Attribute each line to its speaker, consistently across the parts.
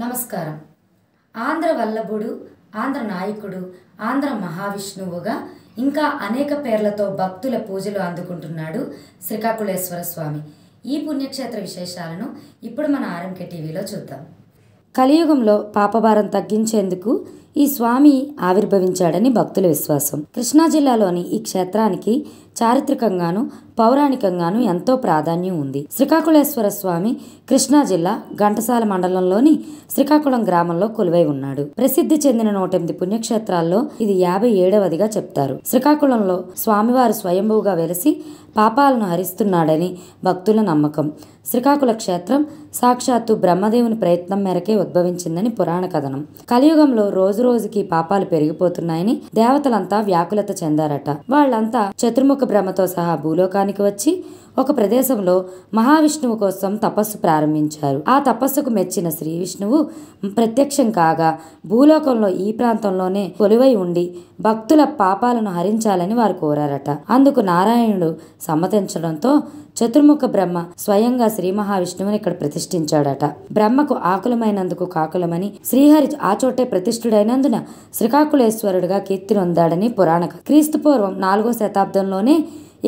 Speaker 1: నమస్కారం. ఆంధ్ర వల్లభుడు, ఆంధ్ర నాయకుడు, ఆంధ్ర మహావిష్ణువుగా ఇంకా అనేక పేర్లతో భక్తుల పూజలు అందుకుంటున్నాడు శ్రీకాకుళేశ్వర స్వామి. ఈ పుణ్యక్షేత్ర విశేషాలను ఇప్పుడు మన ఆర్ఎంకే టీవీలో చూద్దాం. కలియుగంలో పాపభారం తగ్గించేందుకు ఈ స్వామి ఆవిర్భవించాడని భక్తుల విశ్వాసం. కృష్ణా జిల్లాలోని ఈ క్షేత్రానికి చారిత్రకంగాను పౌరాణికంగాను ఎంతో ప్రాధాన్యం ఉంది. శ్రీకాకుళేశ్వర స్వామి కృష్ణా జిల్లా ఘంటసాల మండలంలోని శ్రీకాకుళం గ్రామంలో కొలువై ఉన్నాడు. ప్రసిద్ధి చెందిన 108 పుణ్యక్షేత్రాల్లో ఇది 57వదిగా చెప్తారు. శ్రీకాకుళంలో స్వామివారు స్వయంభూగా వెలిసి పాపాలను హరిస్తున్నాడని భక్తుల నమ్మకం. శ్రీకాకుళ క్షేత్రం సాక్షాత్తు బ్రహ్మదేవుని ప్రయత్నం మేరకే ఉద్భవించిందని పురాణ కథనం. కలియుగంలో రోజు రోజుకి పాపాలు పెరిగిపోతున్నాయని దేవతలంతా వ్యాకులత చెందారట. వాళ్ళంతా చతుర్ముఖ బ్రహ్మతో సహా భూలోకానికి వచ్చి ఒక ప్రదేశంలో మహావిష్ణువు కోసం తపస్సు ప్రారంభించారు. ఆ తపస్సుకు మెచ్చిన శ్రీ విష్ణువు ప్రత్యక్షం కాగా భూలోకంలో ఈ ప్రాంతంలోనే కొలువై ఉండి భక్తుల పాపాలను హరించాలని వారు కోరారట. అందుకు నారాయణుడు సమ్మతించడంతో చతుర్ముఖ బ్రహ్మ స్వయంగా శ్రీ మహావిష్ణువుని ఇక్కడ ప్రతిష్ఠించాడట. బ్రహ్మకు ఆకులమైనందుకు కాకులమని, శ్రీహరి ఆ చోటే ప్రతిష్ఠుడైనందున శ్రీకాకుళేశ్వరుడిగా కీర్తి నొందాడని పురాణ. క్రీస్తు పూర్వం 4వ శతాబ్దంలోనే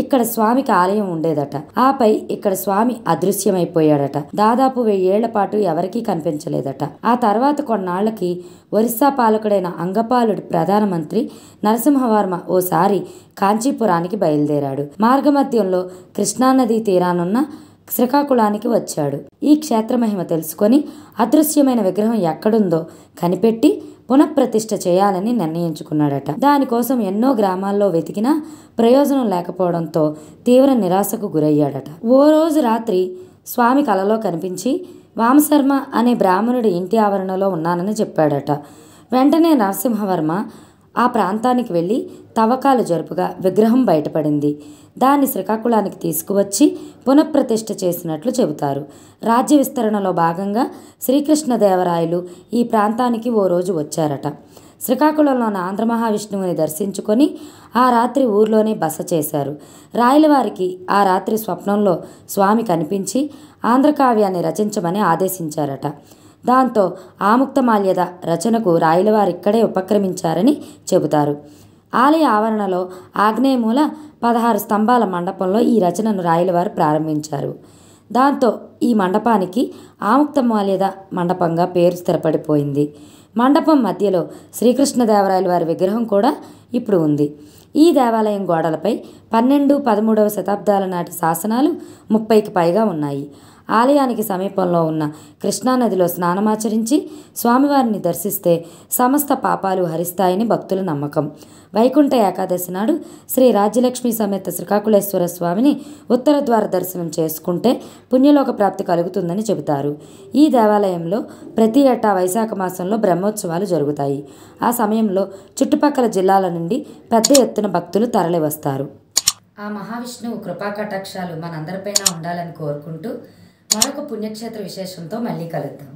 Speaker 1: ఇక్కడ స్వామికి ఆలయం ఉండేదట. ఆపై ఇక్కడ స్వామి అదృశ్యమైపోయాడట. దాదాపు 1000 ఏళ్ల పాటు ఎవరికీ కనిపించలేదట. ఆ తర్వాత కొన్నాళ్లకి ఒరిస్సా పాలకుడైన అంగపాలుడి ప్రధానమంత్రి నరసింహవర్మ ఓసారి కాంచీపురానికి బయలుదేరాడు. మార్గమధ్యంలో కృష్ణానదీ తీరానున్న శ్రీకాకుళానికి వచ్చాడు. ఈ క్షేత్ర మహిమ తెలుసుకొని అదృశ్యమైన విగ్రహం ఎక్కడుందో కనిపెట్టి పునఃప్రతిష్ఠ చేయాలని నిర్ణయించుకున్నాడట. దానికోసం ఎన్నో గ్రామాల్లో వెతికినా ప్రయోజనం లేకపోవడంతో తీవ్ర నిరాశకు గురయ్యాడట. ఓ రోజు రాత్రి స్వామి కలలో కనిపించి వామశర్మ అనే బ్రాహ్మణుడి ఇంటి ఆవరణలో ఉన్నానని చెప్పాడట. వెంటనే నరసింహవర్మ ఆ ప్రాంతానికి వెళ్ళి తవ్వకాలు జరుపుగా విగ్రహం బయటపడింది. దాన్ని శ్రీకాకుళానికి తీసుకువచ్చి పునఃప్రతిష్ఠ చేసినట్లు చెబుతారు. రాజ్య విస్తరణలో భాగంగా శ్రీకృష్ణదేవరాయలు ఈ ప్రాంతానికి ఓ రోజు వచ్చారట. శ్రీకాకుళంలోని ఆంధ్ర మహావిష్ణువుని దర్శించుకొని ఆ రాత్రి ఊర్లోనే బస చేశారు. రాయలవారికి ఆ రాత్రి స్వప్నంలో స్వామి కనిపించి ఆంధ్రకావ్యాన్ని రచించమని ఆదేశించారట. దాంతో ఆముక్తమాల్యద రచనకు రాయలవారు ఇక్కడే ఉపక్రమించారని చెబుతారు. ఆలయ ఆవరణలో ఆగ్నేయమూల 16 స్తంభాల మండపంలో ఈ రచనను రాయలవారు ప్రారంభించారు. దాంతో ఈ మండపానికి ఆముక్తమాల్యద మండపంగా పేరు స్థిరపడిపోయింది. మండపం మధ్యలో శ్రీకృష్ణదేవరాయల వారి విగ్రహం కూడా ఇప్పుడు ఉంది. ఈ దేవాలయం గోడలపై 12, 13వ శతాబ్దాల నాటి శాసనాలు 30కి పైగా ఉన్నాయి. ఆలయానికి సమీపంలో ఉన్న కృష్ణానదిలో స్నానమాచరించి స్వామివారిని దర్శిస్తే సమస్త పాపాలు హరిస్తాయని భక్తుల నమ్మకం. వైకుంఠ ఏకాదశి నాడు శ్రీ రాజ్యలక్ష్మి సమేత శ్రీకాకుళేశ్వర స్వామిని ఉత్తర ద్వార దర్శనం చేసుకుంటే పుణ్యలోక ప్రాప్తి కలుగుతుందని చెబుతారు. ఈ దేవాలయంలో ప్రతి ఏటా వైశాఖ మాసంలో బ్రహ్మోత్సవాలు జరుగుతాయి. ఆ సమయంలో చుట్టుపక్కల జిల్లాల నుండి పెద్ద ఎత్తున భక్తులు తరలివస్తారు. ఆ మహావిష్ణువు కృపా కటాక్షాలు మనందరిపైన ఉండాలని కోరుకుంటూ మరొక పుణ్యక్షేత్ర విశేషంతో మళ్ళీ కలుద్దాం.